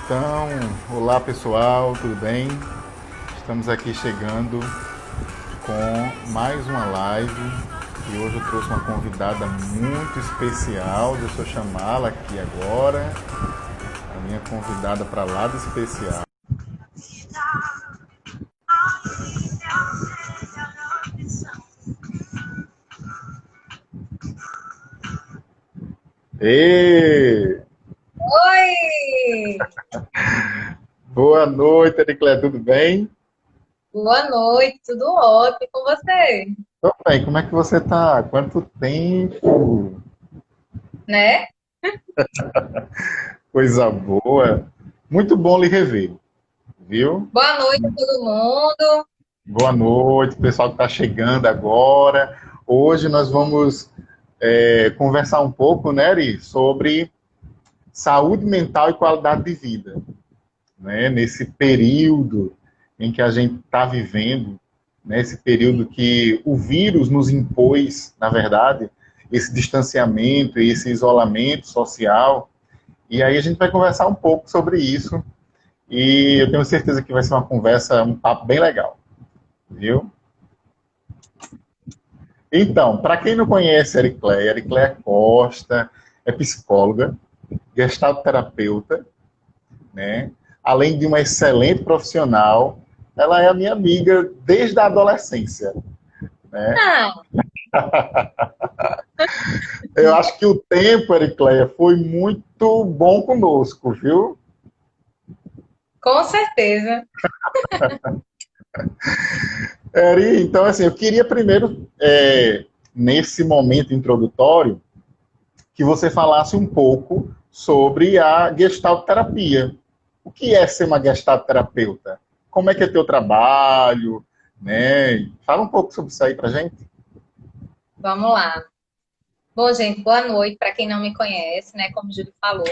Então, olá pessoal, tudo bem? Estamos aqui chegando com mais uma live e hoje eu trouxe uma convidada muito especial. Deixa eu chamá-la aqui agora, a minha convidada para lá de especial. Ê! Oi! Boa noite, Ericlé, tudo bem? Boa noite, tudo ótimo e com você? Tô bem, como é que você tá? Quanto tempo? Né? Coisa boa. Muito bom lhe rever, viu? Boa noite a todo mundo. Boa noite, pessoal que está chegando agora. Hoje nós vamos conversar um pouco, né, Eri, sobre saúde mental e qualidade de vida, né? Nesse período em que a gente está vivendo, né, esse período que o vírus nos impôs, na verdade, esse distanciamento e esse isolamento social. E aí a gente vai conversar um pouco sobre isso. E eu tenho certeza que vai ser uma conversa, um papo bem legal, viu? Então, para quem não conhece a Ericleia Costa é psicóloga, gestalt terapeuta, né? Além de uma excelente profissional, ela é a minha amiga desde a adolescência, né? Ah, Eu acho que o tempo, Ericleia, foi muito bom conosco, viu? com certeza. Eri, então, assim, eu queria primeiro, nesse momento introdutório, que você falasse um pouco sobre a gestalt terapia. O que é ser uma gestalt terapeuta? Como é que é teu trabalho? Né? Fala um pouco sobre isso aí pra gente. Vamos lá. Bom, gente, boa noite para quem não me conhece, né? Como o Júlio falou,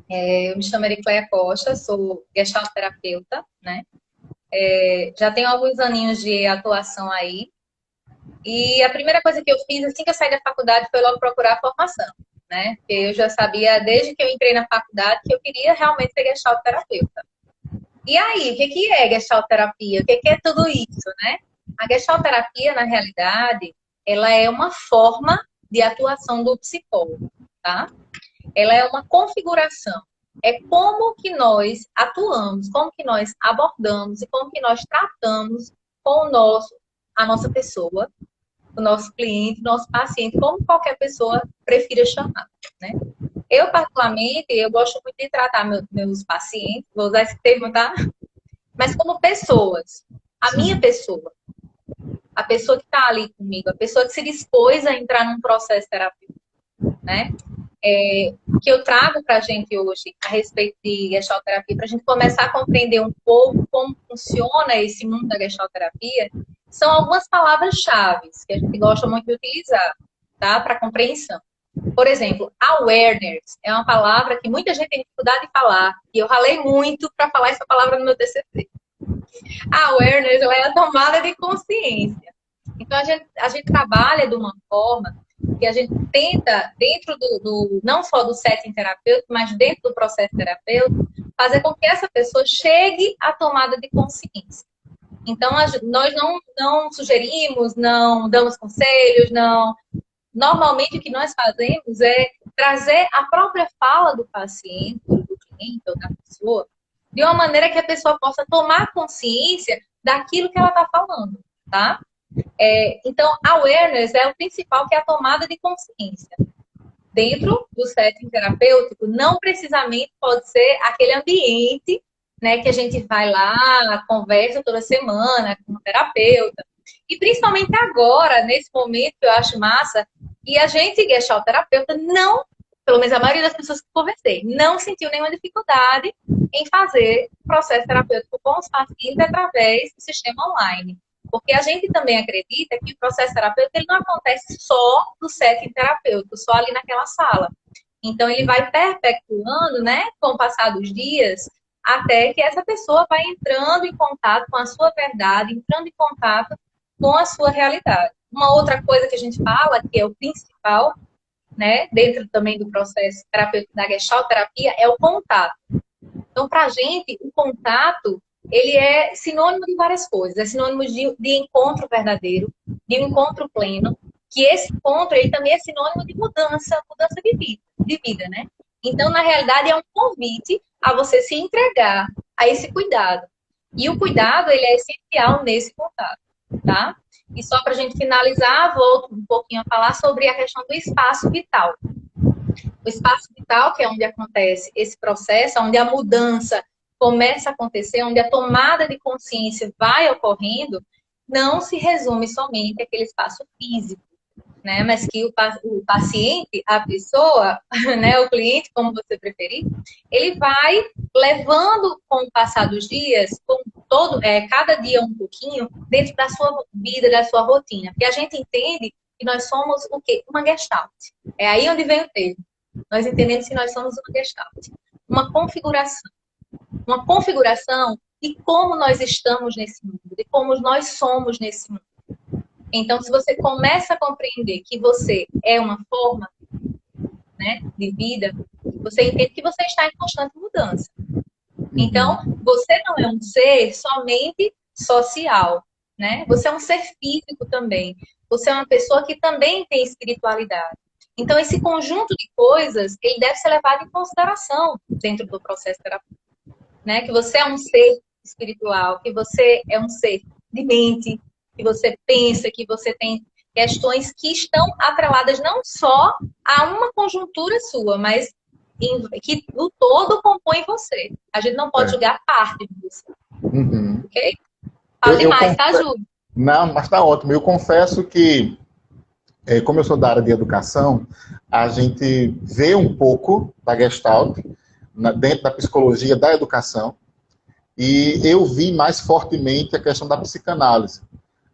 eu me chamo Ericleia Costa, sou gestalt terapeuta, né? Já tenho alguns aninhos de atuação aí. E a primeira coisa que eu fiz assim que eu saí da faculdade foi logo procurar a formação, né? Porque eu já sabia desde que eu entrei na faculdade que eu queria realmente ser gestalt terapeuta. E aí, o que que é gestalterapia? O que que é tudo isso, né? A gestalterapia, na realidade, ela é uma forma de atuação do psicólogo, tá? Ela é uma configuração. É como que nós atuamos, como que nós abordamos e como que nós tratamos com a nossa pessoa, o nosso cliente, o nosso paciente, como qualquer pessoa prefira chamar, né? Eu, particularmente, eu gosto muito de tratar meus pacientes, vou usar esse termo, tá? Mas como pessoas. A minha Sim. pessoa, a pessoa que está ali comigo, a pessoa que se dispôs a entrar num processo terapêutico, né? O que eu trago para a gente hoje a respeito de gestalterapia, para a gente começar a compreender um pouco como funciona esse mundo da gestalterapia, são algumas palavras-chave que a gente gosta muito de utilizar, tá? Para compreensão. Por exemplo, awareness é uma palavra que muita gente tem dificuldade de falar, e eu ralei muito para falar essa palavra no meu TCC. A awareness ela é a tomada de consciência. Então, a gente trabalha de uma forma que a gente tenta, dentro não só do setting terapêutico, mas dentro do processo terapêutico, fazer com que essa pessoa chegue à tomada de consciência. Então, nós não sugerimos, não damos conselhos, não. Normalmente, o que nós fazemos é trazer a própria fala do paciente, do cliente ou da pessoa, de uma maneira que a pessoa possa tomar consciência daquilo que ela está falando, tá? Então, awareness é o principal, que é a tomada de consciência. Dentro do setting terapêutico, não precisamente pode ser aquele ambiente, né, que a gente vai lá, conversa toda semana com o terapeuta. E principalmente agora, nesse momento que eu acho massa, e a gente, gestalt terapeuta, não, pelo menos a maioria das pessoas que conversei, não sentiu nenhuma dificuldade em fazer processo terapêutico com os pacientes através do sistema online. Porque a gente também acredita que o processo terapêutico ele não acontece só no setting terapêutico, só ali naquela sala. Então, ele vai perpetuando, né, com o passar dos dias, até que essa pessoa vai entrando em contato com a sua verdade, entrando em contato com a sua realidade. Uma outra coisa que a gente fala, que é o principal, né, dentro também do processo terapêutico da Gestalt terapia, é o contato. Então, para a gente, o contato, ele é sinônimo de várias coisas. É sinônimo de encontro verdadeiro, de um encontro pleno, que esse encontro, ele também é sinônimo de mudança de vida, né? Então, na realidade, é um convite a você se entregar a esse cuidado. E o cuidado, ele é essencial nesse contato, tá? E só para a gente finalizar, volto um pouquinho a falar sobre a questão do espaço vital. O espaço vital, que é onde acontece esse processo, onde a mudança começa a acontecer, onde a tomada de consciência vai ocorrendo, não se resume somente àquele espaço físico, né? Mas que o paciente, a pessoa, né, o cliente, como você preferir, ele vai levando com o passar dos dias, com cada dia um pouquinho, dentro da sua vida, da sua rotina. Porque a gente entende que nós somos o quê? Uma gestalt. É aí onde vem o termo. Nós entendemos que nós somos uma gestalt. Uma configuração. Uma configuração de como nós estamos nesse mundo, de como nós somos nesse mundo. Então, se você começa a compreender que você é uma forma, né, de vida, você entende que você está em constante mudança. Então, você não é um ser somente social, né? Você é um ser físico também. Você é uma pessoa que também tem espiritualidade. Então, esse conjunto de coisas, ele deve ser levado em consideração dentro do processo terapêutico, né? Que você é um ser espiritual, que você é um ser de mente, que você pensa, que você tem questões que estão atreladas não só a uma conjuntura sua, mas que o todo compõe você. A gente não pode julgar parte de você. Ok? Fala demais, tá, Ju? Não, mas tá ótimo. Eu confesso que, como eu sou da área de educação, a gente vê um pouco da Gestalt dentro da psicologia da educação, e eu vi mais fortemente a questão da psicanálise,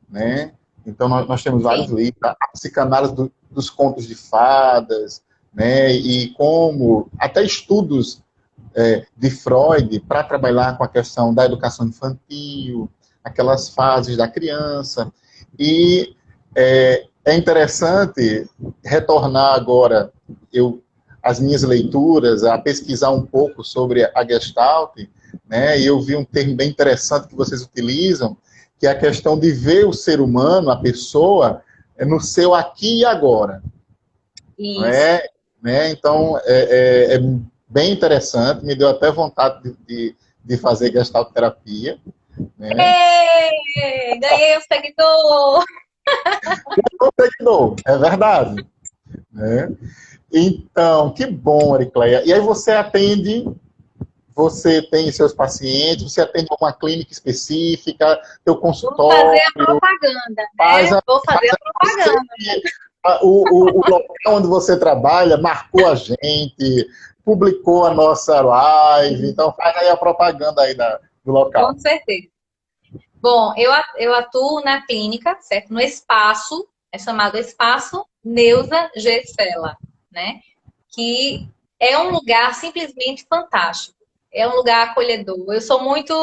né? Então, nós temos vários livros, a psicanálise dos contos de fadas, né? E como, até estudos de Freud para trabalhar com a questão da educação infantil, aquelas fases da criança. E é interessante retornar agora as minhas leituras, a pesquisar um pouco sobre a Gestalt, né? E eu vi um termo bem interessante que vocês utilizam, que é a questão de ver o ser humano, a pessoa, no seu aqui e agora. Isso. Né? Então, é bem interessante, me deu até vontade de fazer Gestalt terapia. Né? Ganhei um seguidor! É verdade. Né? Então, que bom, Aricleia. E aí você tem seus pacientes, você atende uma clínica específica, teu consultório... Vou fazer a propaganda, né? Vou fazer a propaganda. O local onde você trabalha marcou a gente, publicou a nossa live, então faz aí a propaganda aí do local. Com certeza. Bom, eu atuo na clínica, certo? No espaço, é chamado Espaço Neuza Gesela, né? Que é um lugar simplesmente fantástico. É um lugar acolhedor. Eu sou muito,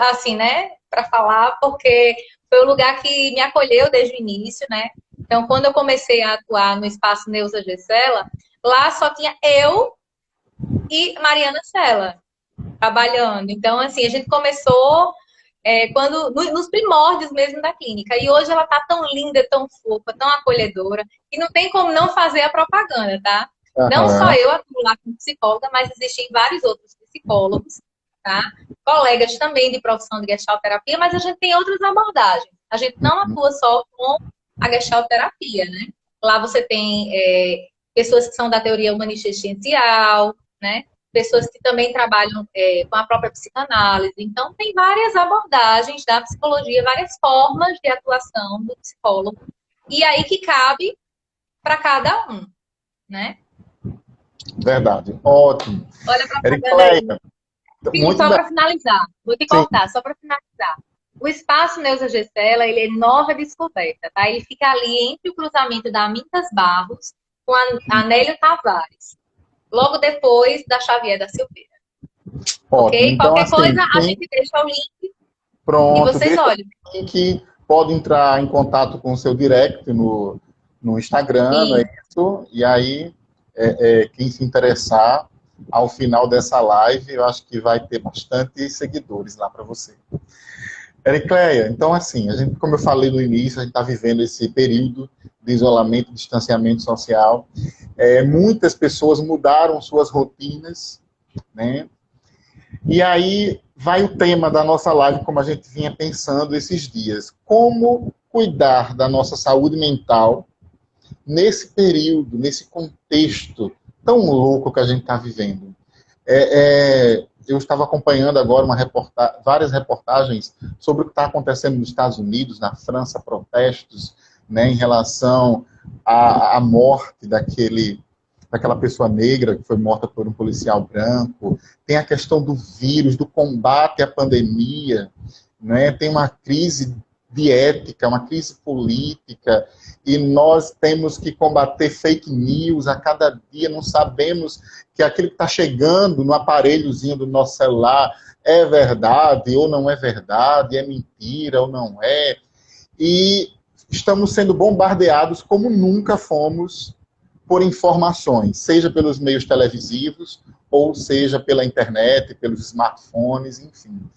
assim, né, para falar, porque foi o lugar que me acolheu desde o início, né? Então, quando eu comecei a atuar no Espaço Neuza Gesela, lá só tinha eu e Mariana Sela trabalhando. Então, assim, a gente começou nos primórdios mesmo da clínica. E hoje ela tá tão linda, tão fofa, tão acolhedora, que não tem como não fazer a propaganda, tá? Não só eu atuo lá como psicóloga, mas existem vários outros psicólogos, tá? Colegas também de profissão de Gestalt terapia, mas a gente tem outras abordagens. A gente não atua só com a Gestalt terapia, né? Lá você tem pessoas que são da teoria humanista existencial, né? Pessoas que também trabalham com a própria psicanálise. Então, tem várias abordagens da psicologia, várias formas de atuação do psicólogo. E aí que cabe para cada um, né? Verdade. Ótimo. Olha para a só para finalizar. Vou te contar, só para finalizar. O Espaço Neuza Gesela, ele é nova descoberta, tá? Ele fica ali entre o cruzamento da Amintas Barros com a Anélio Tavares. Logo depois da Xavier da Silveira. Ótimo. Ok? Então, Qualquer assim, coisa, a gente deixa o link. Pronto. E vocês olham. Que pode entrar em contato com o seu direct no Instagram, não é isso? E aí, quem se interessar, ao final dessa live, eu acho que vai ter bastante seguidores lá para você. Ericleia, então assim, a gente, como eu falei no início, a gente está vivendo esse período de isolamento, distanciamento social. Muitas pessoas mudaram suas rotinas, né? E aí vai o tema da nossa live, como a gente vinha pensando esses dias. Como cuidar da nossa saúde mental nesse período, nesse contexto tão louco que a gente está vivendo. Eu estava acompanhando agora várias reportagens sobre o que está acontecendo nos Estados Unidos, na França, protestos, né, em relação à morte daquela pessoa negra que foi morta por um policial branco. Tem a questão do vírus, do combate à pandemia, né? Tem uma crise de ética, uma crise política, e nós temos que combater fake news a cada dia, não sabemos que aquilo que está chegando no aparelhozinho do nosso celular é verdade ou não é verdade, é mentira ou não é, e estamos sendo bombardeados como nunca fomos por informações, seja pelos meios televisivos, ou seja pela internet, pelos smartphones, enfim.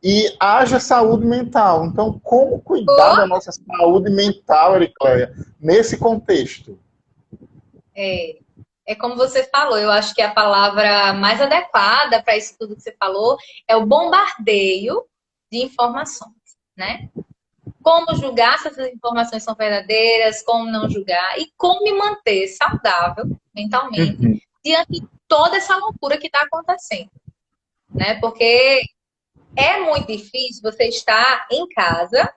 E haja saúde mental. Então, como cuidar da nossa saúde mental, Ericleia, nesse contexto? É como você falou, eu acho que a palavra mais adequada para isso tudo que você falou é o bombardeio de informações, né? Como julgar se essas informações são verdadeiras, como não julgar e como me manter saudável mentalmente diante de toda essa loucura que está acontecendo, né? Porque é muito difícil você estar em casa,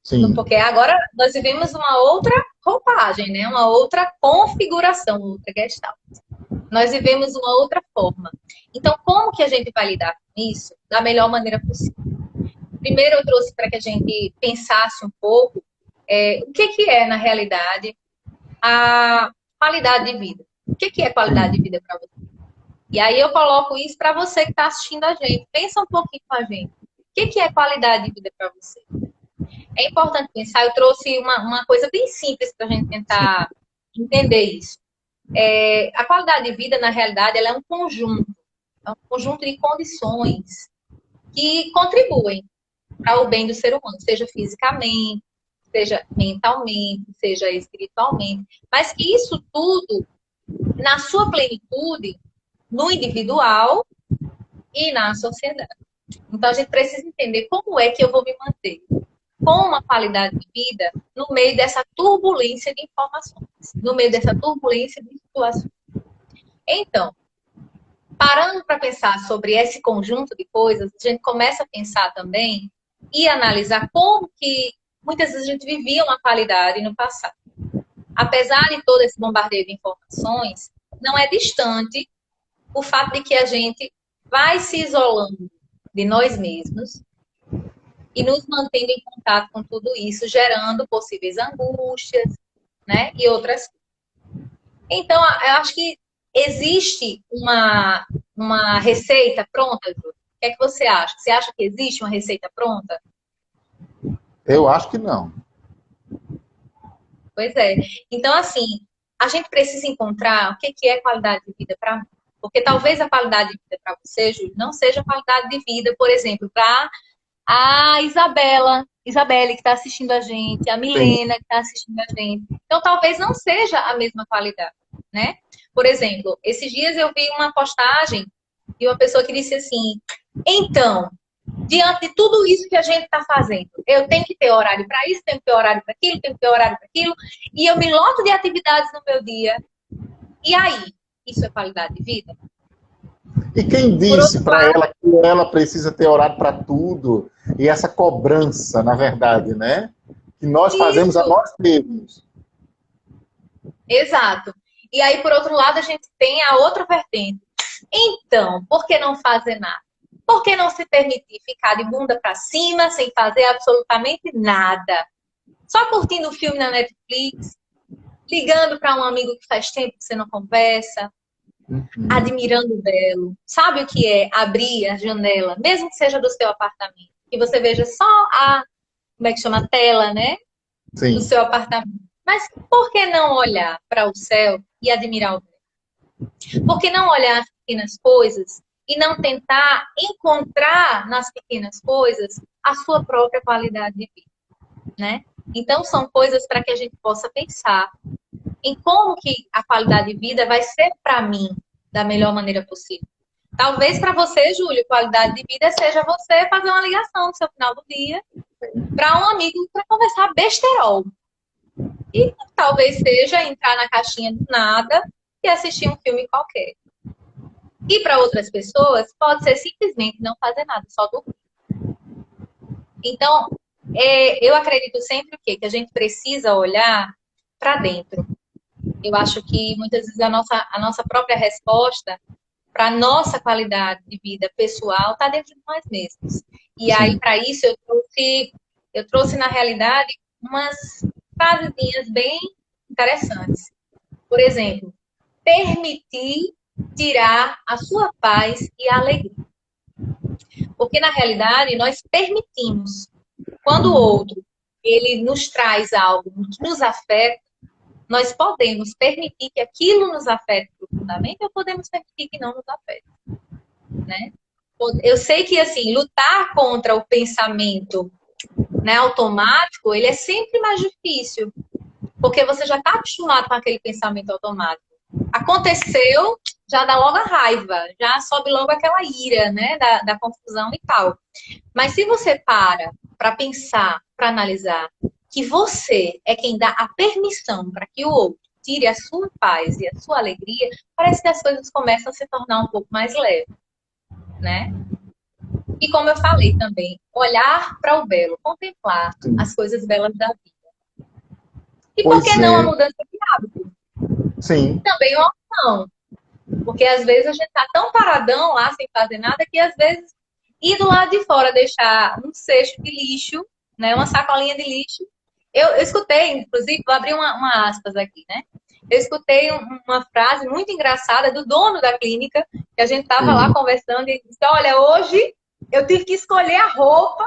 Sim. porque agora nós vivemos uma outra roupagem, né? Uma outra configuração, outra gestalt. Nós vivemos uma outra forma. Então, como que a gente vai lidar com isso da melhor maneira possível? Primeiro, eu trouxe para que a gente pensasse um pouco o que é, na realidade, a qualidade de vida. O que é qualidade de vida para você? E aí eu coloco isso para você que está assistindo a gente. Pensa um pouquinho com a gente. O que é qualidade de vida para você? É importante pensar. Eu trouxe uma coisa bem simples para a gente tentar entender isso. A qualidade de vida, na realidade, ela é um conjunto de condições que contribuem para o bem do ser humano, seja fisicamente, seja mentalmente, seja espiritualmente, mas que isso tudo, na sua plenitude, no individual e na sociedade. Então, a gente precisa entender como é que eu vou me manter com uma qualidade de vida no meio dessa turbulência de informações, no meio dessa turbulência de situações. Então, parando para pensar sobre esse conjunto de coisas, a gente começa a pensar também e analisar como que muitas vezes a gente vivia uma qualidade no passado. Apesar de todo esse bombardeio de informações, não é distante o fato de que a gente vai se isolando de nós mesmos e nos mantendo em contato com tudo isso, gerando possíveis angústias, né, e outras coisas. Então, eu acho que existe uma receita pronta, Júlio? O que é que você acha? Você acha que existe uma receita pronta? Eu acho que não. Pois é. Então, assim, a gente precisa encontrar o que é qualidade de vida para mim. Porque talvez a qualidade de vida para você, Júlio, não seja qualidade de vida, por exemplo, para a Isabelle que está assistindo a gente, a Milena que está assistindo a gente. Então, talvez não seja a mesma qualidade, né? Por exemplo, esses dias eu vi uma postagem de uma pessoa que disse assim, então, diante de tudo isso que a gente está fazendo, eu tenho que ter horário para isso, tenho que ter horário para aquilo, tenho que ter horário para aquilo, e eu me loto de atividades no meu dia. E aí, isso é qualidade de vida? E quem disse para ela que ela precisa ter horário para tudo? E essa cobrança, na verdade, né? Que nós fazemos a nós mesmos. Exato. E aí, por outro lado, a gente tem a outra vertente. Então, por que não fazer nada? Por que não se permitir ficar de bunda para cima, sem fazer absolutamente nada? Só curtindo o filme na Netflix, ligando para um amigo que faz tempo que você não conversa, admirando o belo. Sabe o que é abrir a janela, mesmo que seja do seu apartamento, que você veja só como é que chama, a tela, né? Sim. Do seu apartamento. Mas por que não olhar para o céu e admirar o belo? Por que não olhar as pequenas coisas e não tentar encontrar nas pequenas coisas a sua própria qualidade de vida, né? Então, são coisas para que a gente possa pensar em como que a qualidade de vida vai ser para mim da melhor maneira possível. Talvez para você, Júlio, qualidade de vida seja você fazer uma ligação no seu final do dia para um amigo para conversar besterol. E talvez seja entrar na caixinha do nada e assistir um filme qualquer. E para outras pessoas, pode ser simplesmente não fazer nada, só dormir. Então, eu acredito sempre o quê? Que a gente precisa olhar para dentro. Eu acho que muitas vezes a nossa própria resposta para a nossa qualidade de vida pessoal está dentro de nós mesmos. E aí, para isso, eu trouxe, na realidade, umas frasezinhas bem interessantes. Por exemplo, permitir tirar a sua paz e a alegria. Porque, na realidade, nós permitimos. Quando o outro, ele nos traz algo que nos afeta, nós podemos permitir que aquilo nos afete profundamente ou podemos permitir que não nos afete, né? Eu sei que, assim, lutar contra o pensamento, né, automático, ele é sempre mais difícil, porque você já está acostumado com aquele pensamento automático. Aconteceu, já dá logo a raiva, já sobe logo aquela ira, né, da confusão e tal. Mas se você para pensar, para analisar, que você é quem dá a permissão para que o outro tire a sua paz e a sua alegria, parece que as coisas começam a se tornar um pouco mais leves, né? E como eu falei também, olhar para o belo, contemplar as coisas belas da vida. E por que não a mudança de hábito? Sim. Também é uma opção. Porque às vezes a gente tá tão paradão lá, sem fazer nada, que às vezes ir do lado de fora, deixar um cesto de lixo, né, uma sacolinha de lixo. Eu escutei, inclusive, vou abrir uma aspas aqui, né? Eu escutei uma frase muito engraçada do dono da clínica, que a gente tava lá conversando e ele disse, olha, hoje eu tive que escolher a roupa.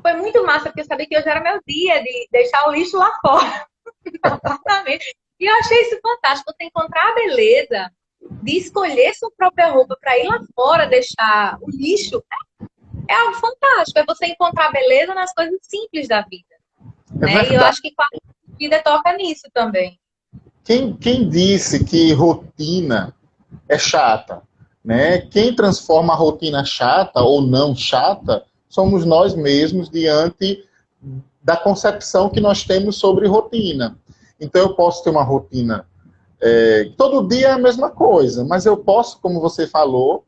Foi muito massa, porque eu sabia que hoje era meu dia de deixar o lixo lá fora do apartamento. E eu achei isso fantástico, você encontrar a beleza de escolher sua própria roupa para ir lá fora, deixar o lixo, é algo fantástico. É você encontrar beleza nas coisas simples da vida. Né? E eu acho que a vida toca nisso também. Quem disse que rotina é chata? Né? Quem transforma a rotina chata ou não chata somos nós mesmos diante da concepção que nós temos sobre rotina. Então eu posso ter uma rotina todo dia é a mesma coisa, mas eu posso, como você falou,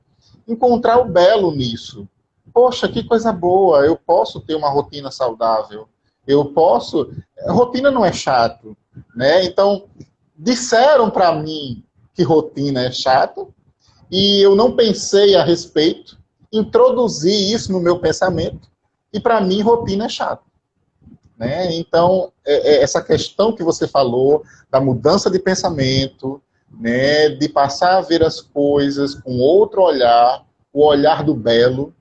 encontrar o belo nisso. Poxa, que coisa boa, eu posso ter uma rotina saudável. Eu posso... Rotina não é chato, né? Então, disseram para mim que rotina é chato e eu não pensei a respeito, introduzi isso no meu pensamento e para mim rotina é chato. Né? Então, essa questão que você falou, da mudança de pensamento, né, de passar a ver as coisas com outro olhar, o olhar do belo,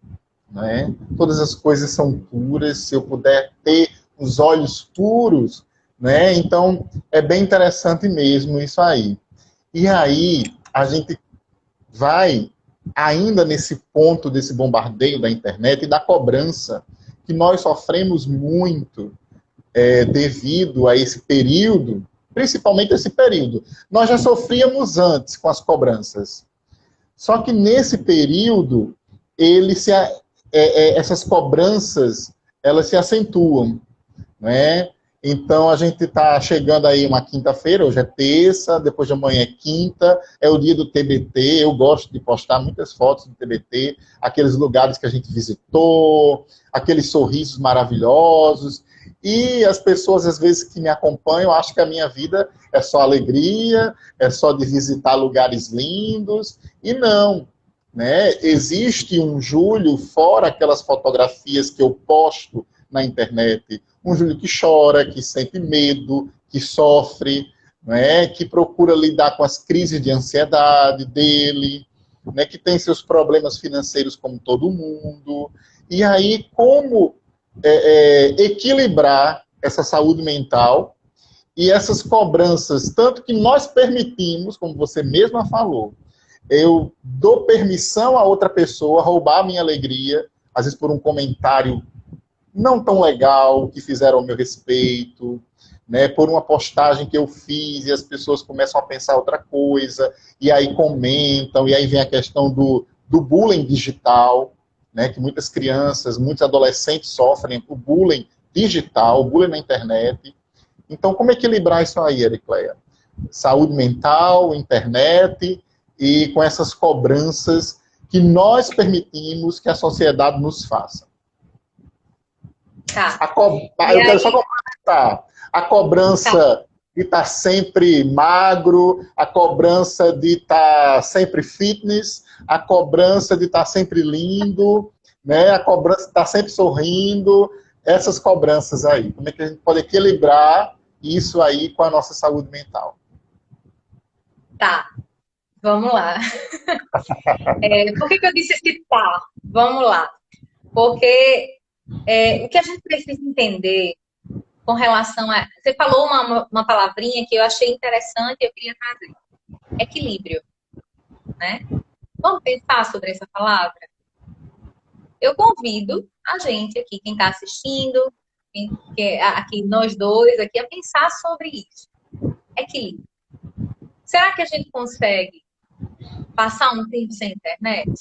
né? Todas as coisas são puras, se eu puder ter os olhos puros, né? Então, é bem interessante mesmo isso aí. E aí, a gente vai ainda nesse ponto desse bombardeio da internet e da cobrança, que nós sofremos muito, devido a esse período, principalmente esse período. Nós já sofríamos antes com as cobranças. Só que nesse período, essas cobranças, elas se acentuam. Né? Então, a gente está chegando aí uma quinta-feira, hoje é terça, depois de amanhã é quinta, é o dia do TBT, eu gosto de postar muitas fotos do TBT, aqueles lugares que a gente visitou, aqueles sorrisos maravilhosos, e as pessoas, às vezes, que me acompanham, acham que a minha vida é só alegria, é só de visitar lugares lindos, e não. Né? Existe um Júlio fora aquelas fotografias que eu posto na internet, um Júlio que chora, que sente medo, que sofre, né? Que procura lidar com as crises de ansiedade dele, né? Que tem seus problemas financeiros como todo mundo. E aí, como equilibrar essa saúde mental e essas cobranças, tanto que nós permitimos, como você mesma falou, eu dou permissão a outra pessoa roubar a minha alegria, às vezes por um comentário não tão legal que fizeram ao meu respeito, né, por uma postagem que eu fiz e as pessoas começam a pensar outra coisa, e aí comentam, e aí vem a questão do bullying digital, né, que muitas crianças, muitos adolescentes sofrem o bullying digital, o bullying na internet. Então, como equilibrar isso aí, Ericleia? Saúde mental, internet e com essas cobranças que nós permitimos que a sociedade nos faça. Tá. Eu quero só complementar. A cobrança de estar sempre magro, a cobrança de estar sempre fitness, a cobrança de estar sempre lindo, né? A cobrança de estar sempre sorrindo, essas cobranças aí. Como é que a gente pode equilibrar isso aí com a nossa saúde mental? Tá, vamos lá. Por que eu disse esse tá? Vamos lá. Porque o que a gente precisa entender com relação a... Você falou uma palavrinha que eu achei interessante e eu queria trazer. Equilíbrio, né? Vamos pensar sobre essa palavra? Eu convido a gente aqui, quem está assistindo, aqui nós dois, aqui, a pensar sobre isso. Equilíbrio. Será que a gente consegue passar um tempo sem internet?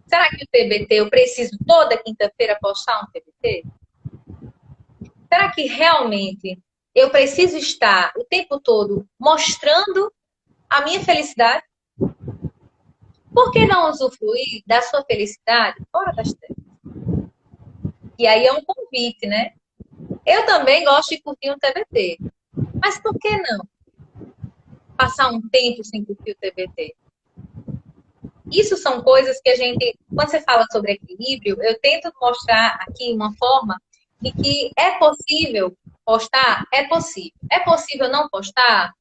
Será que o TBT, eu preciso toda quinta-feira postar um TBT? Será que realmente eu preciso estar o tempo todo mostrando a minha felicidade? Por que não usufruir da sua felicidade fora das telas? E aí é um convite, né? Eu também gosto de curtir um TBT. Mas por que não passar um tempo sem curtir o TBT? Isso são coisas que a gente, quando você fala sobre equilíbrio, eu tento mostrar aqui uma forma de que é possível postar? É possível. É possível não postar?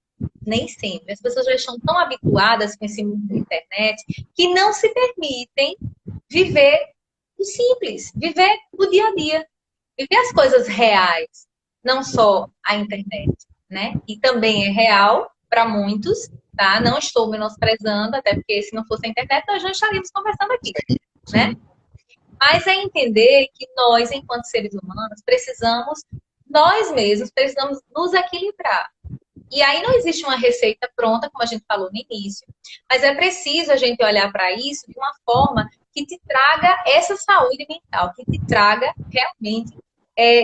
Nem sempre. As pessoas já estão tão habituadas com esse mundo da internet que não se permitem viver o simples, viver o dia a dia, viver as coisas reais, não só a internet, né? E também é real para muitos, tá? Não estou menosprezando, até porque se não fosse a internet nós não estaríamos conversando aqui, né? Mas é entender que nós, enquanto seres humanos, nós mesmos precisamos nos equilibrar. E aí não existe uma receita pronta, como a gente falou no início, mas é preciso a gente olhar para isso de uma forma que te traga essa saúde mental, que te traga realmente,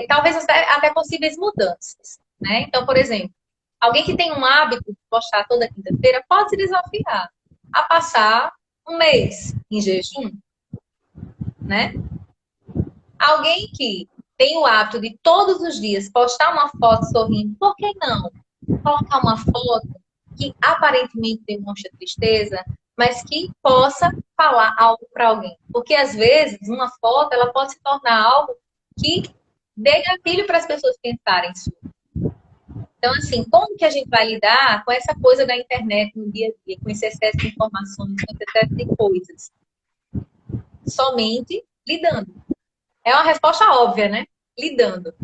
talvez até possíveis mudanças, né? Então, por exemplo, alguém que tem um hábito de postar toda quinta-feira pode se desafiar a passar um mês em jejum, né? Alguém que tem o hábito de todos os dias postar uma foto sorrindo, por que não colocar uma foto que aparentemente demonstra tristeza, mas que possa falar algo para alguém? Porque às vezes uma foto ela pode se tornar algo que dê gatilho para as pessoas pensarem sobre. Então, assim, como que a gente vai lidar com essa coisa da internet no dia a dia, com esse excesso de informações, com esse excesso de coisas? Somente lidando. É uma resposta óbvia, né? Lidando.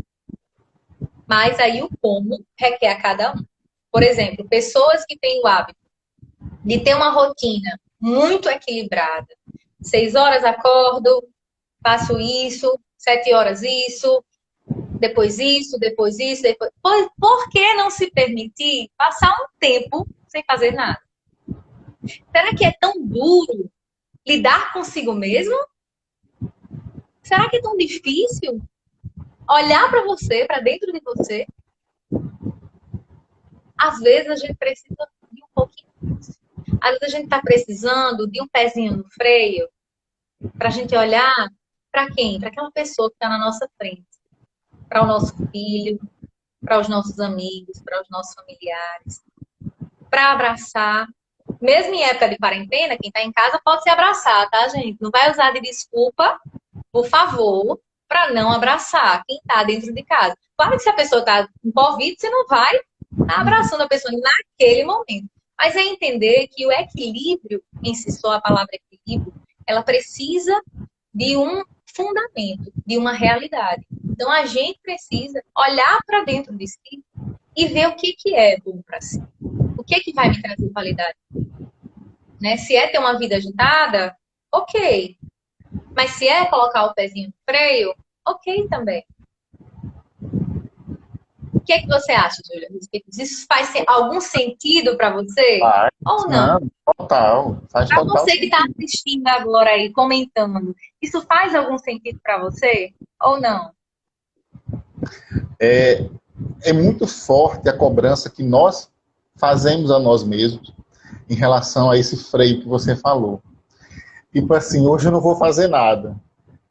Mas aí o como requer a cada um. Por exemplo, pessoas que têm o hábito de ter uma rotina muito equilibrada. 6 horas acordo, faço isso, 7 horas isso, depois isso, depois isso, depois... Por que não se permitir passar um tempo sem fazer nada? Será que é tão duro lidar consigo mesmo? Será que é tão difícil olhar para você, para dentro de você? Às vezes a gente precisa de um pouquinho disso. Às vezes a gente está precisando de um pezinho no freio para a gente olhar para quem? Para aquela pessoa que está na nossa frente. Para o nosso filho, para os nossos amigos, para os nossos familiares. Para abraçar. Mesmo em época de quarentena, quem está em casa pode se abraçar, tá, gente? Não vai usar de desculpa, por favor, para não abraçar quem está dentro de casa. Claro que se a pessoa está com Covid, você não vai estar abraçando a pessoa naquele momento. Mas é entender que o equilíbrio, em si só a palavra equilíbrio, ela precisa de um fundamento, de uma realidade. Então a gente precisa olhar para dentro de si e ver o que que é bom para si. O que que vai me trazer qualidade, né? Se é ter uma vida agitada, ok. Mas se é colocar o pezinho no freio, ok também. O que é que você acha, Júlia, a respeito disso? Isso faz algum sentido para você? Faz. Ou não? Não, total. Faz Para total você que está sentido. assistindo agora aí, comentando, isso faz algum sentido para você? Ou não? É, é muito forte a cobrança que nós fazemos a nós mesmos em relação a esse freio que você falou. Tipo assim, hoje eu não vou fazer nada.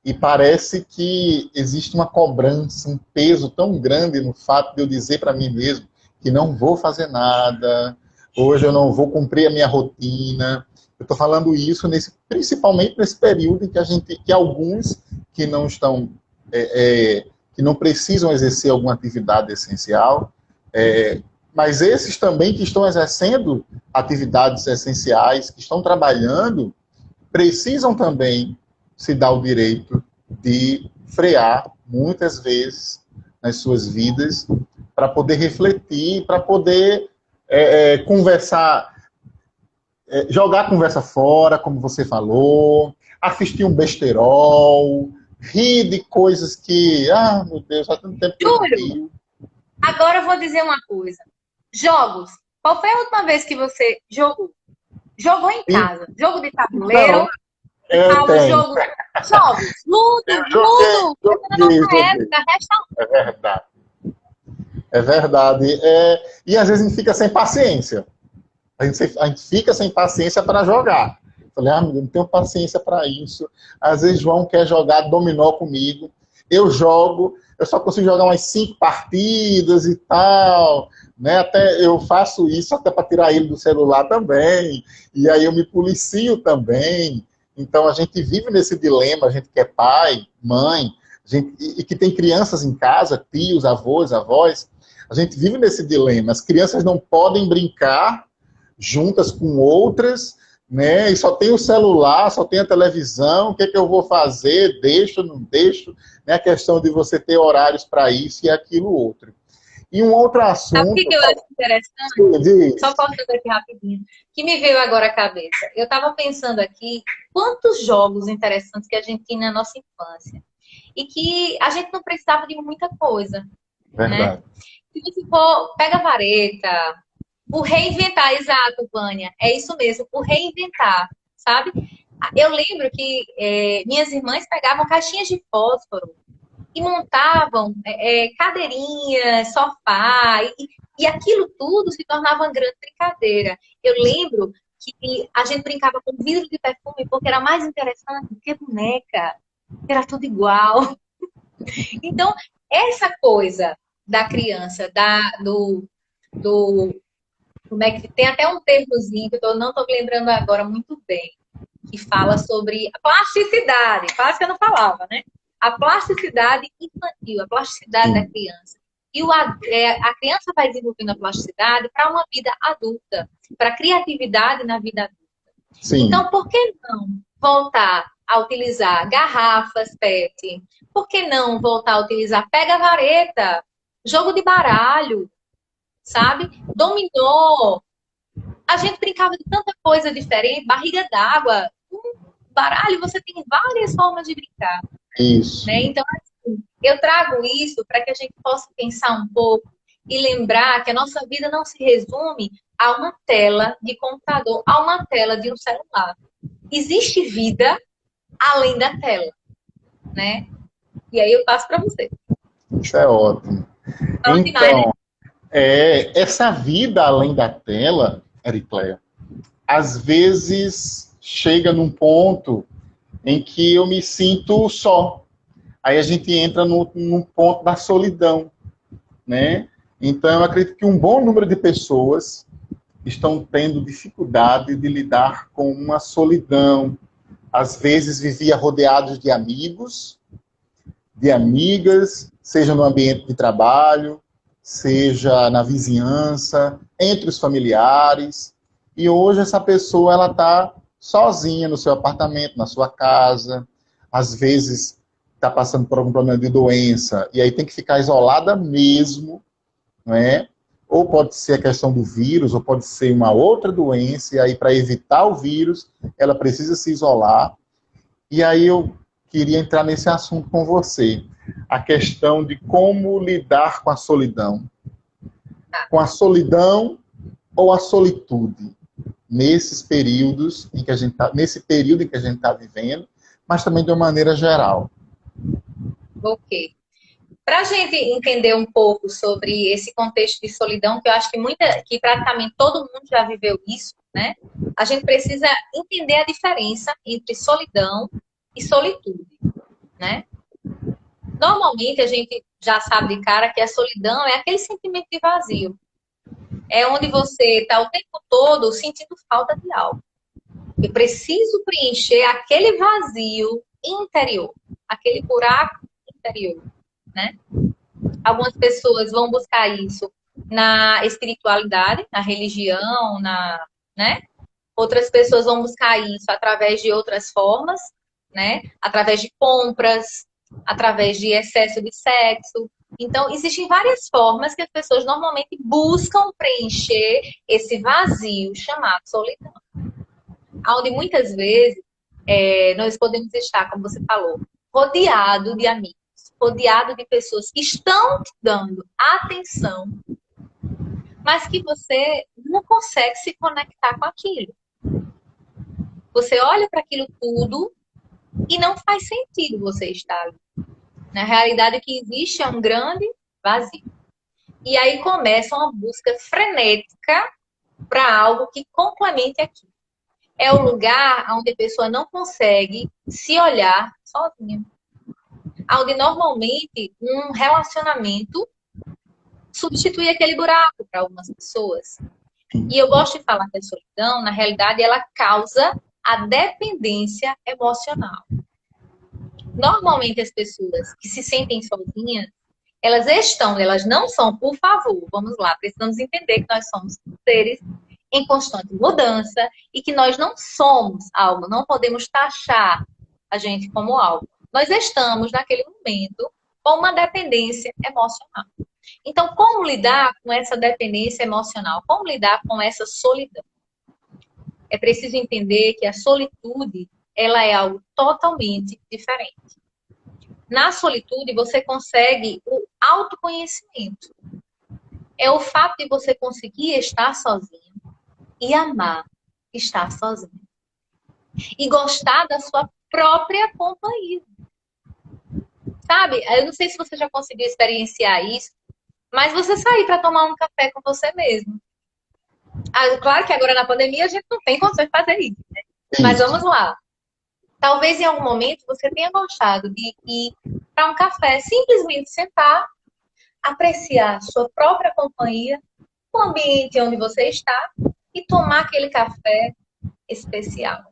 E parece que existe uma cobrança, um peso tão grande no fato de eu dizer para mim mesmo que não vou fazer nada, hoje eu não vou cumprir a minha rotina. Eu estou falando isso principalmente nesse período em que que alguns que não estão, que não precisam exercer alguma atividade essencial, mas esses também que estão exercendo atividades essenciais, que estão trabalhando, precisam também se dar o direito de frear, muitas vezes, nas suas vidas, para poder refletir, para poder conversar, jogar a conversa fora, como você falou, assistir um besterol, rir de coisas que, meu Deus, há tanto tempo que eu não Júlio, rio. agora eu vou dizer uma coisa. Jogos. Qual foi a última vez que você jogou? Jogou em E, casa. Jogo de não, tabuleiro, eu ao tenho. jogo. Jogos. Eu Ludo, joguei, Ludo. Foi na joguei, nossa joguei. época. É verdade. É verdade. E às vezes a gente fica sem paciência. A gente fica sem paciência para jogar. Falei, meu Deus, não tenho paciência para isso. Às vezes João quer jogar dominó comigo. Eu jogo, eu só consigo jogar umas 5 partidas e tal. Né? Até eu faço isso até para tirar ele do celular também. E aí eu me policio também. Então a gente vive nesse dilema, a gente que é pai, mãe, e que tem crianças em casa, tios, avós, avós, a gente vive nesse dilema. As crianças não podem brincar juntas com outras, né? E só tem o celular, só tem a televisão, o que é que eu vou fazer? Deixo, não deixo? Né? A questão de você ter horários para isso e aquilo outro. E um outro Sabe o que assunto... que eu acho interessante? Diz. Só cortando aqui rapidinho. Que me veio agora à cabeça. Eu estava pensando aqui quantos jogos interessantes que a gente tinha na nossa infância. E que a gente não precisava de muita coisa, né? Verdade. Se você for, pega a vareta, o reinventar, exato, Vânia, é isso mesmo, o reinventar, sabe? Eu lembro que minhas irmãs pegavam caixinhas de fósforo e montavam cadeirinhas, sofá, e aquilo tudo se tornava uma grande brincadeira. Eu lembro que a gente brincava com vidro de perfume porque era mais interessante do que boneca, era tudo igual. Então, essa coisa da criança, do como é que tem até um termozinho que eu não estou lembrando agora muito bem, que fala sobre a plasticidade, quase que eu não falava, né? A plasticidade infantil, a plasticidade da Sim. criança. E a criança vai desenvolvendo a plasticidade para uma vida adulta, para a criatividade na vida adulta. Sim. Então, por que não voltar a utilizar garrafas PET? Por que não voltar a utilizar pega-vareta, jogo de baralho, sabe? Dominó. A gente brincava de tanta coisa diferente, barriga d'água, baralho, você tem várias formas de brincar. Isso. Né? Então, assim, eu trago isso para que a gente possa pensar um pouco e lembrar que a nossa vida não se resume a uma tela de computador, a uma tela de um celular. Existe vida além da tela, né? E aí eu passo para você. Isso é ótimo. Então, demais, né? Então, essa vida além da tela, Ericleia, às vezes chega num ponto em que eu me sinto só. Aí a gente entra num ponto da solidão, né? Então, eu acredito que um bom número de pessoas estão tendo dificuldade de lidar com uma solidão. Às vezes vivia rodeados de amigos, de amigas, seja no ambiente de trabalho, seja na vizinhança, entre os familiares. E hoje essa pessoa ela está sozinha no seu apartamento, na sua casa. Às vezes está passando por algum problema de doença e aí tem que ficar isolada mesmo, não é? ou pode ser a questão do vírus, ou pode ser uma outra doença, e aí para evitar o vírus, ela precisa se isolar. E aí eu queria entrar nesse assunto com você, a questão de como lidar com a solidão. Com a solidão ou a solitude, nesses períodos em que a gente tá, nesse período em que a gente está vivendo, mas também de uma maneira geral. Ok. Para a gente entender um pouco sobre esse contexto de solidão, que eu acho que praticamente todo mundo já viveu isso, né? A gente precisa entender a diferença entre solidão e solitude, né? Normalmente a gente já sabe de cara que a solidão é aquele sentimento de vazio. É onde você está o tempo todo sentindo falta de algo. Eu preciso preencher aquele vazio interior, aquele buraco interior, né? Algumas pessoas vão buscar isso na espiritualidade, na religião, né? Outras pessoas vão buscar isso através de outras formas, né? Através de compras, através de excesso de sexo. Então, existem várias formas que as pessoas normalmente buscam preencher esse vazio chamado solidão. Onde muitas vezes nós podemos estar, como você falou, rodeado de amigos, rodeado de pessoas que estão te dando atenção, mas que você não consegue se conectar com aquilo. Você olha para aquilo tudo e não faz sentido você estar ali. Na realidade, o que existe é um grande vazio. E aí começa uma busca frenética para algo que complemente aquilo. É o lugar onde a pessoa não consegue se olhar sozinha. Onde normalmente um relacionamento substitui aquele buraco para algumas pessoas. E eu gosto de falar que a solidão, na realidade, ela causa a dependência emocional. Normalmente as pessoas que se sentem sozinhas, elas não são, por favor, vamos lá, precisamos entender que nós somos seres em constante mudança e que nós não somos algo, não podemos taxar a gente como algo. Nós estamos, naquele momento, com uma dependência emocional. Então, como lidar com essa dependência emocional? Como lidar com essa solidão? É preciso entender que a solitude, ela é algo totalmente diferente. Na solitude, você consegue o autoconhecimento. É o fato de você conseguir estar sozinho e amar estar sozinho. E gostar da sua própria companhia. Sabe? Eu não sei se você já conseguiu experienciar isso, mas você sair para tomar um café com você mesmo. Claro que agora na pandemia a gente não tem condições de fazer isso, né? Mas vamos lá. Talvez em algum momento você tenha gostado de ir para um café, simplesmente sentar, apreciar sua própria companhia, o ambiente onde você está e tomar aquele café especial.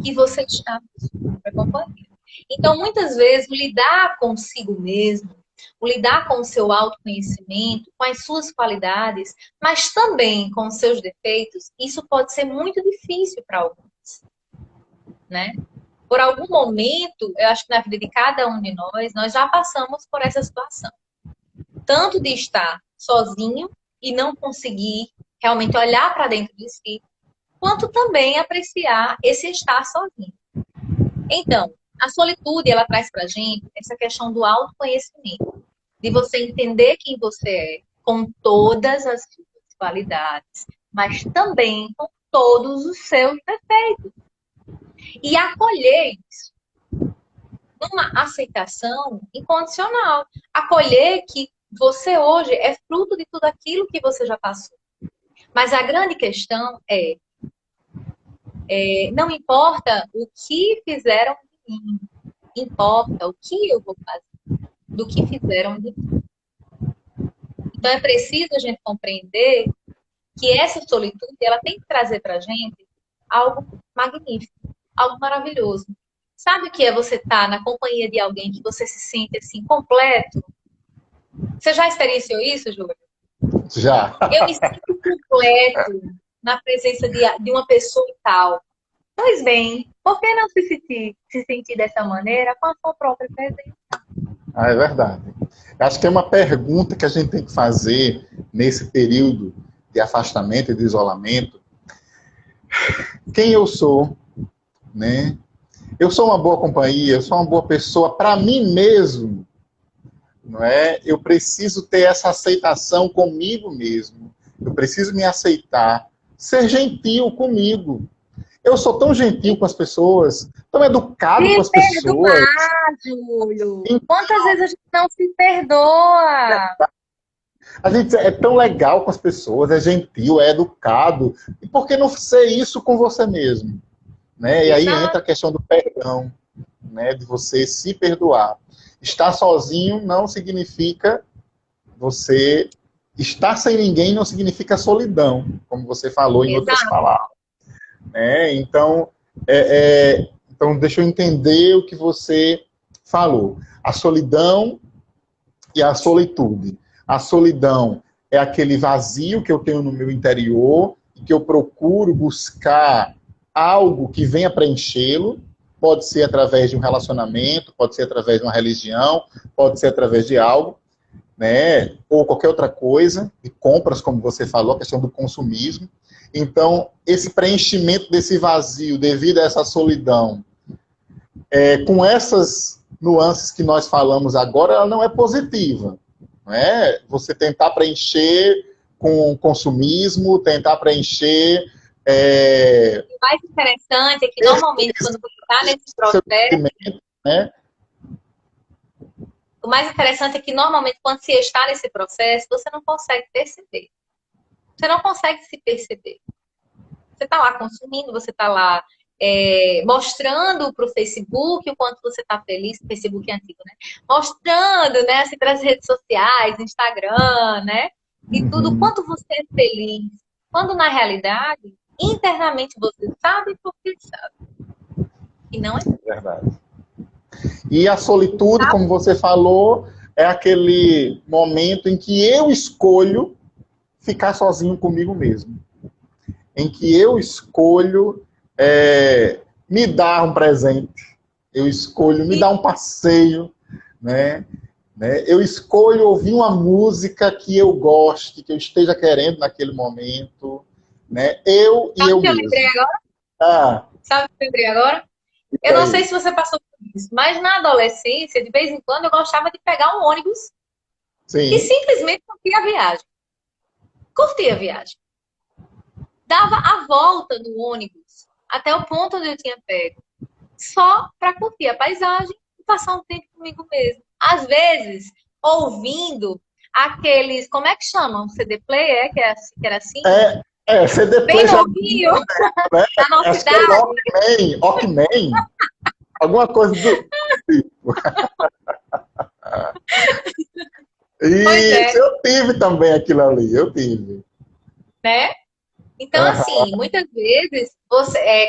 Que você está com sua própria companhia. Então, muitas vezes, o lidar consigo mesmo, o lidar com o seu autoconhecimento, com as suas qualidades, mas também com os seus defeitos, isso pode ser muito difícil para alguns, né? Por algum momento, eu acho que na vida de cada um de nós já passamos por essa situação. Tanto de estar sozinho e não conseguir realmente olhar para dentro de si, quanto também apreciar esse estar sozinho. Então, a solitude, ela traz pra gente essa questão do autoconhecimento, de você entender quem você é, com todas as suas qualidades, mas também com todos os seus defeitos. E acolher isso numa aceitação incondicional. Acolher que você hoje é fruto de tudo aquilo que você já passou. Mas a grande questão não importa o que fizeram de mim, importa o que eu vou fazer do que fizeram de mim. Então é preciso a gente compreender que essa solitude, ela tem que trazer pra gente algo magnífico, algo maravilhoso. Sabe o que é você estar na companhia de alguém que você se sente assim, completo? Você já experienciou isso, Júlio? Já. Eu me sinto completo na presença de uma pessoa e tal. Pois bem, por que não se sentir dessa maneira com a sua própria presença? Ah, é verdade. Acho que é uma pergunta que a gente tem que fazer nesse período de afastamento e de isolamento, quem eu sou, né? Eu sou uma boa companhia, eu sou uma boa pessoa para mim mesmo, não é? Eu preciso ter essa aceitação comigo mesmo. Eu preciso me aceitar, ser gentil comigo. Eu sou tão gentil com as pessoas, tão educado com as pessoas. Júlio. Quantas vezes a gente não se perdoa? A gente é tão legal com as pessoas, é gentil, é educado. E por que não ser isso com você mesmo? Né? E aí entra a questão do perdão, né? De você se perdoar. Estar sozinho não significa você... Estar sem ninguém não significa solidão, como você falou em outras palavras. Né? Então, então, deixa eu entender o que você falou. A solidão e a solitude. A solidão é aquele vazio que eu tenho no meu interior e que eu procuro buscar algo que venha preenchê-lo. Pode ser através de um relacionamento, pode ser através de uma religião, pode ser através de algo, né? Ou qualquer outra coisa, de compras, como você falou, a questão do consumismo. Então, esse preenchimento desse vazio devido a essa solidão, com essas nuances que nós falamos agora, ela não é positiva. Não é? Você tentar preencher com consumismo, tentar preencher... O mais interessante é que, normalmente, quando você está nesse processo... Né? O mais interessante é que, normalmente, quando você está nesse processo, você não consegue perceber. Você não consegue se perceber. Você está lá consumindo, você está lá mostrando para o Facebook o quanto você está feliz. O Facebook é antigo, né? Mostrando, né, assim, para as redes sociais, Instagram, né? E tudo, o quanto você é feliz. Quando, na realidade, internamente você sabe porque sabe. E não é verdade. E a solitude, como você falou, é aquele momento em que eu escolho ficar sozinho comigo mesmo. Em que eu escolho me dar um presente. Eu escolho me dar um passeio, né? Eu escolho ouvir uma música que eu goste, que eu esteja querendo naquele momento. Né? Eu e eu mesmo. Sabe o que eu lembrei agora? Sabe o que eu lembrei agora? Eu não sei se você passou por isso, mas na adolescência, de vez em quando, eu gostava de pegar um ônibus e simplesmente curtir a viagem. Curtir a viagem. Dava a volta no ônibus até o ponto onde eu tinha pego. Só para curtir a paisagem e passar um tempo comigo mesmo. Às vezes, ouvindo aqueles... Como é que chamam? CD player, que era assim? CD player. Bem novinho. Né? Na nossa Acho idade. Que é Walkman. Alguma coisa do tipo. E eu tive também aquilo ali. Eu tive. Né? Então, assim, muitas vezes,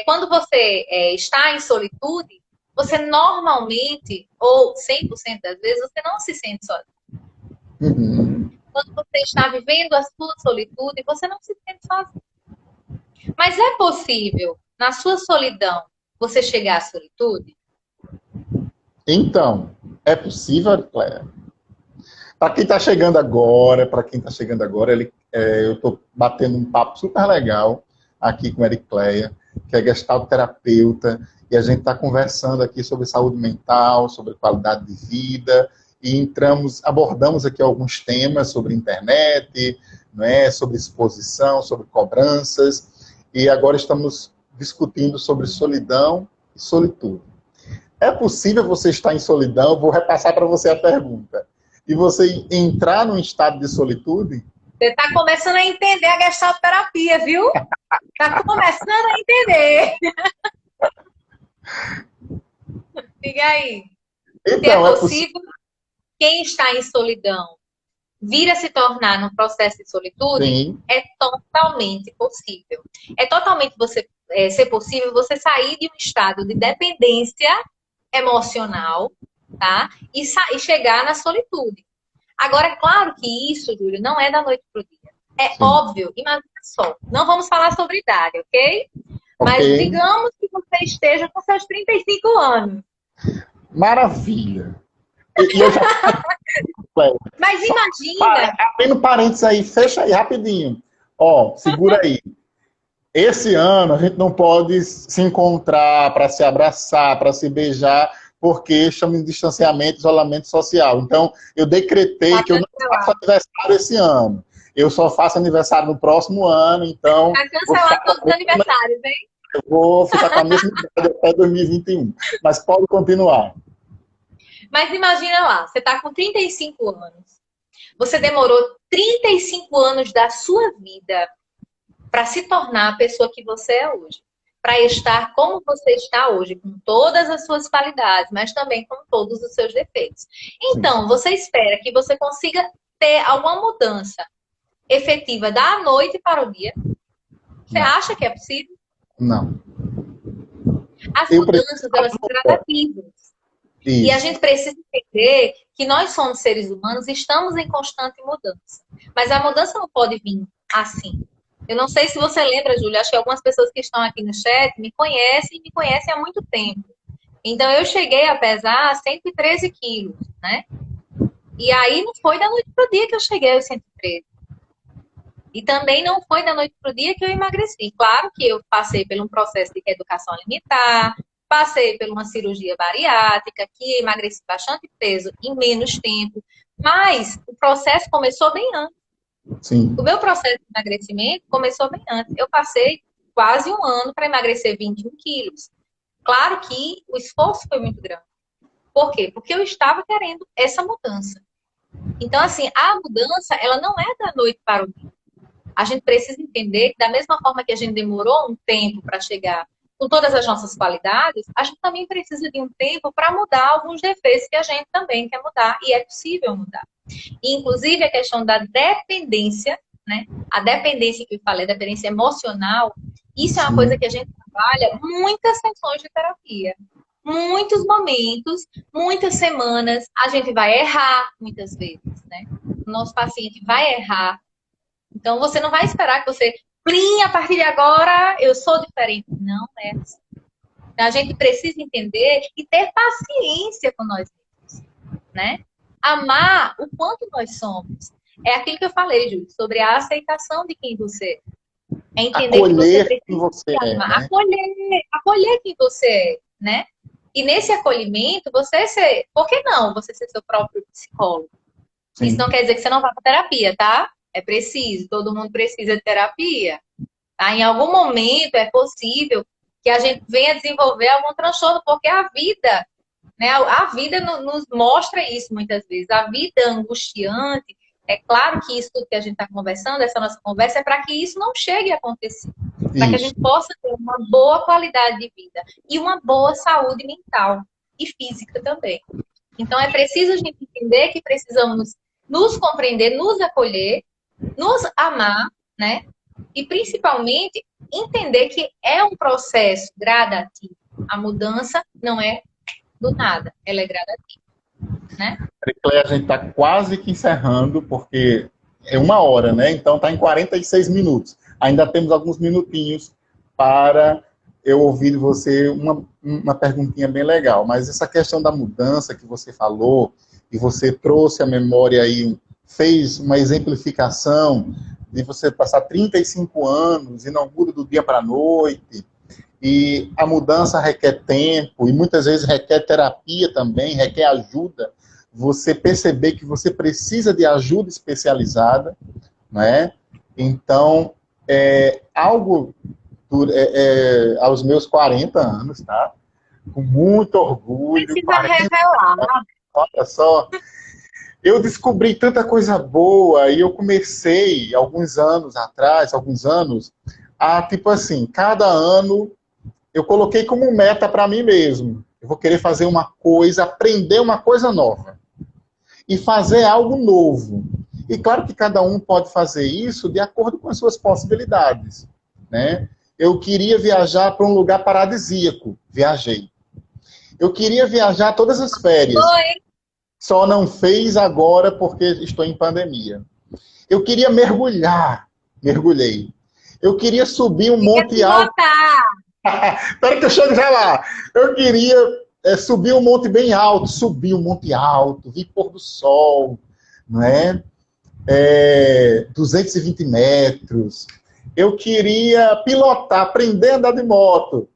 quando você está em solitude, você normalmente, ou 100% das vezes, você não se sente sozinho. Quando você está vivendo a sua solitude, você não se sente sozinho. Mas é possível, na sua solidão, você chegar à solitude? Então, é possível, Cléia? Para quem está chegando agora, eu estou batendo um papo super legal aqui com a Ericleia, que é gestalterapeuta, e a gente está conversando aqui sobre saúde mental, sobre qualidade de vida, e abordamos aqui alguns temas sobre internet, né, sobre exposição, sobre cobranças, e agora estamos discutindo sobre solidão e solitude. É possível você estar em solidão? Vou repassar para você a pergunta. E você entrar num estado de solitude? Você está começando a entender a gestalterapia, viu? Está começando a entender. Diga aí. Então, se é possível, quem está em solidão vir a se tornar num processo de solitude? Sim. É totalmente possível. É totalmente ser possível você sair de um estado de dependência emocional, tá? E chegar na solitude. Agora, é claro que isso, Júlio, não é da noite pro dia. É óbvio, imagina só. Não vamos falar sobre idade, ok? Mas digamos que você esteja com seus 35 anos. Maravilha. Mas imagina... Abrindo parênteses aí, fecha aí rapidinho. Ó, segura aí. Esse ano a gente não pode se encontrar para se abraçar, para se beijar, porque estamos em distanciamento, isolamento social. Então, eu decretei que eu não faço aniversário esse ano. Eu só faço aniversário no próximo ano, então... Vai cancelar todos os aniversários, hein? Eu vou ficar com a mesma idade até 2021. Mas pode continuar. Mas imagina lá, você está com 35 anos. Você demorou 35 anos da sua vida para se tornar a pessoa que você é hoje. Para estar como você está hoje, com todas as suas qualidades, mas também com todos os seus defeitos. Então, você espera que você consiga ter alguma mudança efetiva da noite para o dia? Você acha que é possível? Não. As mudanças, elas são gradativas. E a gente precisa entender que nós somos seres humanos e estamos em constante mudança. Mas a mudança não pode vir assim. Eu não sei se você lembra, Júlia, acho que algumas pessoas que estão aqui no chat me conhecem há muito tempo. Então, eu cheguei a pesar 113 quilos, né? E aí, não foi da noite para o dia que eu cheguei aos 113. E também não foi da noite para o dia que eu emagreci. Claro que eu passei por um processo de reeducação alimentar, passei por uma cirurgia bariátrica, que emagreci bastante peso em menos tempo. Mas o processo começou bem antes. Sim. O meu processo de emagrecimento começou bem antes. Eu passei quase um ano para emagrecer 21 quilos. Claro que o esforço foi muito grande. Por quê? Porque eu estava querendo essa mudança. Então, assim, a mudança, ela não é da noite para o dia. A gente precisa entender que da mesma forma que a gente demorou um tempo para chegar com todas as nossas qualidades, a gente também precisa de um tempo para mudar alguns defeitos que a gente também quer mudar. E é possível mudar. Inclusive, a questão da dependência, né? A dependência que eu falei, a dependência emocional, isso é uma coisa que a gente trabalha muitas sessões de terapia. Muitos momentos, muitas semanas, a gente vai errar muitas vezes, né? O nosso paciente vai errar. Então, você não vai esperar que você, plim, a partir de agora, eu sou diferente. Não é assim. Então, a gente precisa entender e ter paciência com nós mesmos, né? Amar o quanto nós somos. É aquilo que eu falei, Júlio, sobre a aceitação de quem você é. Entender acolher que você precisa amar. Né? Acolher quem você é, né? E nesse acolhimento, por que não você ser seu próprio psicólogo? Sim. Isso não quer dizer que você não vá para terapia, tá? É preciso, todo mundo precisa de terapia. Tá? Em algum momento é possível que a gente venha desenvolver algum transtorno, porque a vida, né? A vida nos mostra isso muitas vezes. A vida angustiante, é claro que isso tudo que a gente está conversando, essa nossa conversa, é para que isso não chegue a acontecer. Para que a gente possa ter uma boa qualidade de vida e uma boa saúde mental e física também. Então, é preciso a gente entender que precisamos nos compreender, nos acolher, nos amar, né? E, principalmente, entender que é um processo gradativo. A mudança não é do nada, ela é gradativa, né? A gente está quase que encerrando, porque é 1 hora, né? Então, está em 46 minutos. Ainda temos alguns minutinhos para eu ouvir de você uma perguntinha bem legal. Mas essa questão da mudança que você falou, e você trouxe a memória aí, fez uma exemplificação de você passar 35 anos e não muda do dia para a noite, e a mudança requer tempo, e muitas vezes requer terapia também, requer ajuda, você perceber que você precisa de ajuda especializada, né? Então, algo aos meus 40 anos, tá? Com muito orgulho. Precisa revelar. Olha só, eu descobri tanta coisa boa e eu comecei, alguns anos, a, tipo assim, cada ano eu coloquei como meta para mim mesmo. Eu vou querer fazer uma coisa, aprender uma coisa nova. E fazer algo novo. E claro que cada um pode fazer isso de acordo com as suas possibilidades, né? Eu queria viajar para um lugar paradisíaco. Viajei. Eu queria viajar todas as férias. Só não fez agora porque estou em pandemia. Eu queria mergulhar. Mergulhei. Eu queria subir um monte alto. Espera que eu chego já lá. Eu queria subir um monte bem alto. Subi um monte alto. Vi pôr do sol. não é? 220 metros. Eu queria pilotar, aprender a andar de moto.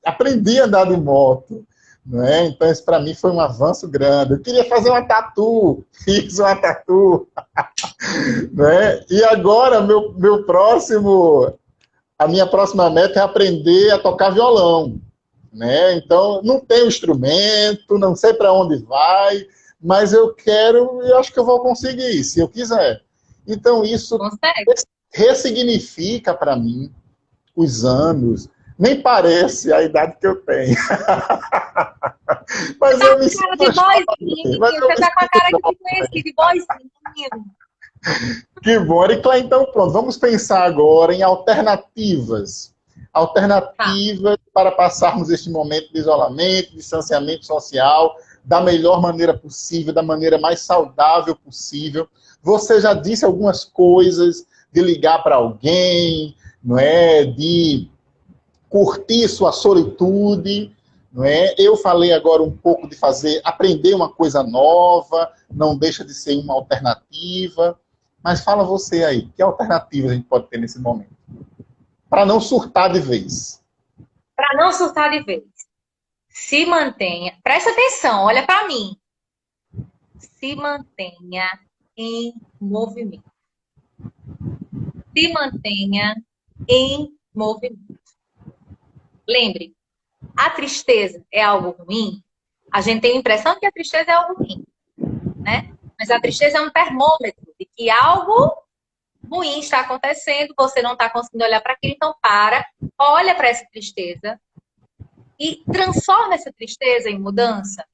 Aprendi a andar de moto. Não é? Então, isso para mim foi um avanço grande. Eu queria fazer uma tatu, fiz uma tatu. Não é? E agora, a minha próxima meta é aprender a tocar violão. Né? Então, não tenho instrumento, não sei para onde vai, mas eu quero e acho que eu vou conseguir, se eu quiser. Então, isso ressignifica para mim os anos. Nem parece a idade que eu tenho. Mas eu me sinto de boizinho. Você tá com a cara que eu conheci, de boizinho. Que bom. Ericlé, então pronto. Vamos pensar agora em alternativas. Alternativas para passarmos este momento de isolamento, distanciamento social, da melhor maneira possível, da maneira mais saudável possível. Você já disse algumas coisas de ligar para alguém, não é? De curtir sua solitude, não é? Eu falei agora um pouco de aprender uma coisa nova, não deixa de ser uma alternativa. Mas fala você aí, que alternativas a gente pode ter nesse momento? Para não surtar de vez. Para não surtar de vez. Se mantenha, presta atenção, olha para mim. Se mantenha em movimento. Se mantenha em movimento. Lembre, a tristeza é algo ruim? A gente tem a impressão que a tristeza é algo ruim, né? Mas a tristeza é um termômetro de que algo ruim está acontecendo, você não está conseguindo olhar para aquilo, então olha para essa tristeza e transforma essa tristeza em mudança.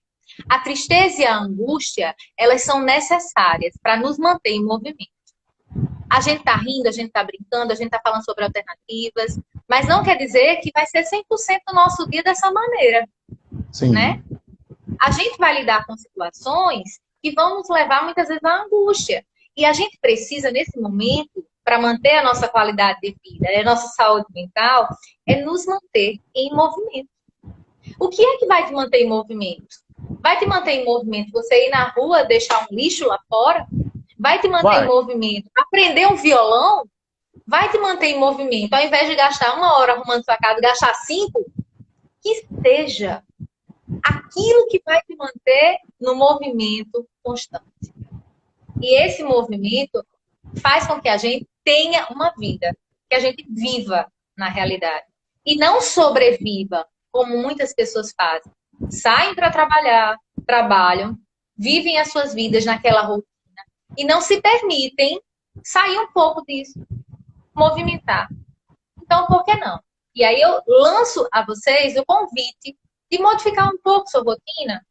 A tristeza e a angústia, elas são necessárias para nos manter em movimento. A gente está rindo, a gente está brincando, a gente está falando sobre alternativas, mas não quer dizer que vai ser 100% do nosso dia dessa maneira. Sim. Né? A gente vai lidar com situações que vão nos levar muitas vezes à angústia. E a gente precisa, nesse momento, para manter a nossa qualidade de vida, a nossa saúde mental, é nos manter em movimento. O que é que vai te manter em movimento? Vai te manter em movimento você ir na rua, deixar um lixo lá fora? Vai te manter em movimento aprender um violão? Vai te manter em movimento. Ao invés de gastar 1 hora arrumando sua casa, gastar 5, que seja aquilo que vai te manter no movimento constante. E esse movimento faz com que a gente tenha uma vida, que a gente viva na realidade. E não sobreviva, como muitas pessoas fazem. Saem para trabalhar, trabalham, vivem as suas vidas naquela rotina e não se permitem sair um pouco disso, movimentar. Então, por que não? E aí eu lanço a vocês o convite de modificar um pouco sua rotina,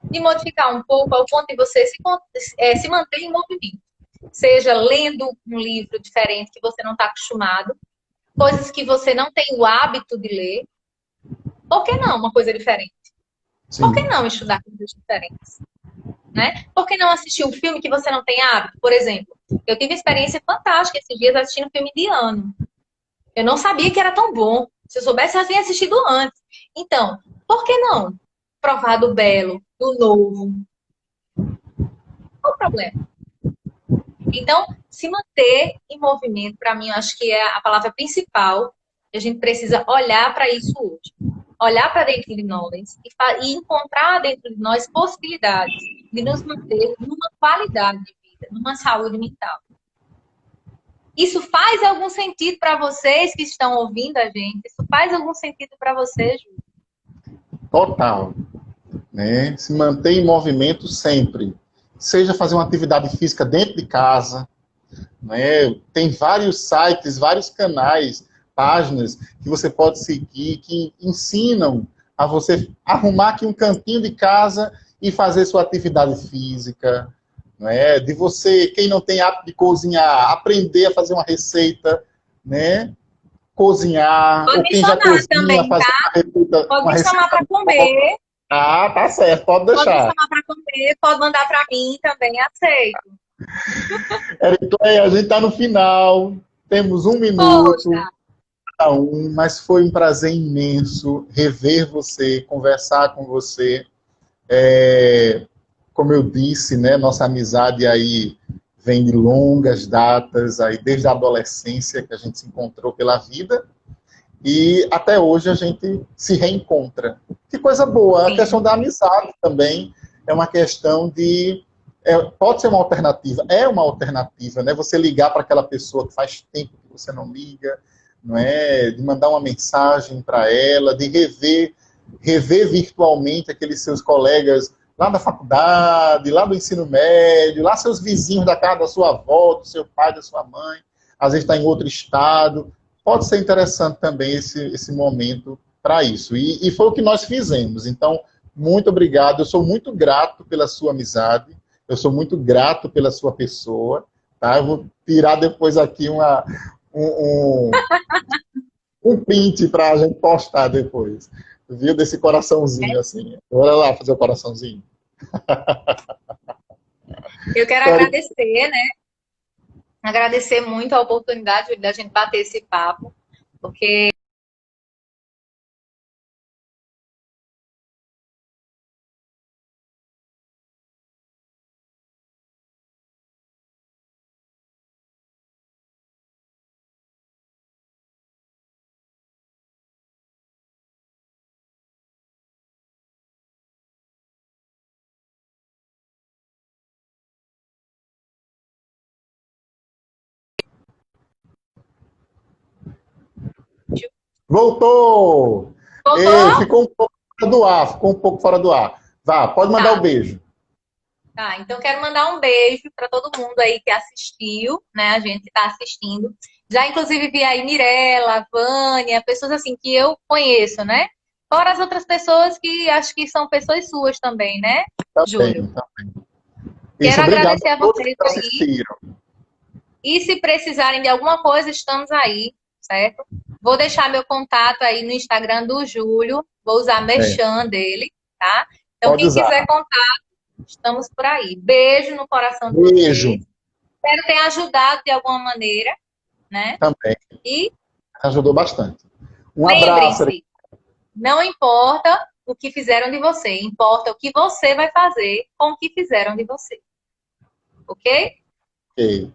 de modificar um pouco ao ponto de você se manter em movimento. Seja lendo um livro diferente que você não está acostumado, coisas que você não tem o hábito de ler. Por que não uma coisa diferente? Sim. Por que não estudar coisas diferentes? Né? Por que não assistir um filme que você não tem hábito? Por exemplo, eu tive uma experiência fantástica esses dias assistindo um filme indiano. Eu não sabia que era tão bom. Se eu soubesse, eu já tinha assistido antes. Então, por que não provar do belo, do novo? Qual o problema? Então, se manter em movimento, para mim, eu acho que é a palavra principal. E a gente precisa olhar para isso hoje. Olhar para dentro de nós e encontrar dentro de nós possibilidades de nos manter numa qualidade de vida, numa saúde mental. Isso faz algum sentido para vocês que estão ouvindo a gente? Isso faz algum sentido para vocês, Júlio? Total. Né? Se manter em movimento sempre. Seja fazer uma atividade física dentro de casa. Né? Tem vários sites, vários canais, páginas que você pode seguir, que ensinam a você arrumar aqui um cantinho de casa e fazer sua atividade física. Né? De você, quem não tem hábito de cozinhar, aprender a fazer uma receita, né? Cozinhar. Pode me chamar também, tá? Pode me chamar para comer. Ah, tá certo, pode deixar. Pode me chamar para comer, pode mandar para mim também, aceito. Ericlé, a gente está no final, temos 1 minuto cada um, mas foi um prazer imenso rever você, conversar com você. como eu disse, né, nossa amizade aí vem de longas datas, aí desde a adolescência que a gente se encontrou pela vida, e até hoje a gente se reencontra. Que coisa boa. A Sim. questão da amizade também é uma questão de... pode ser uma alternativa, é uma alternativa, né? Você ligar para aquela pessoa que faz tempo que você não liga, não é? De mandar uma mensagem para ela, de rever virtualmente aqueles seus colegas lá da faculdade, lá do ensino médio, lá seus vizinhos da casa da sua avó, do seu pai, da sua mãe, às vezes está em outro estado. Pode ser interessante também esse momento para isso. E foi o que nós fizemos. Então, muito obrigado. Eu sou muito grato pela sua amizade. Eu sou muito grato pela sua pessoa. Tá? Eu vou tirar depois aqui um print para a gente postar depois. Viu? Desse coraçãozinho assim. Bora lá fazer o coraçãozinho. Eu quero agradecer, né? Agradecer muito a oportunidade da gente bater esse papo, porque Voltou! Ei, voltou? ficou um pouco fora do ar. Ficou um pouco fora do ar. Vá, pode mandar o Tá, beijo. tá. Então quero mandar um beijo para todo mundo aí que assistiu, né? A gente está assistindo. Já inclusive vi aí Mirella, Vânia, pessoas assim que eu conheço, né? Fora as outras pessoas que acho que são pessoas suas também, né, Tá bem, Júlio? tá bem. Isso, Quero obrigado agradecer a a todos vocês que aí. assistiram. E se precisarem de alguma coisa, estamos aí, certo? Vou deixar meu contato aí no Instagram do Júlio. Vou usar a É, merchan dele, tá? Então, pode quem usar. quiser contato, estamos por aí. Beijo no coração de Beijo vocês. Espero ter ajudado de alguma maneira, né? também. E Ajudou bastante. Um abraço. lembrem-se, não importa o que fizeram de você, importa o que você vai fazer com o que fizeram de você. Ok? Ok.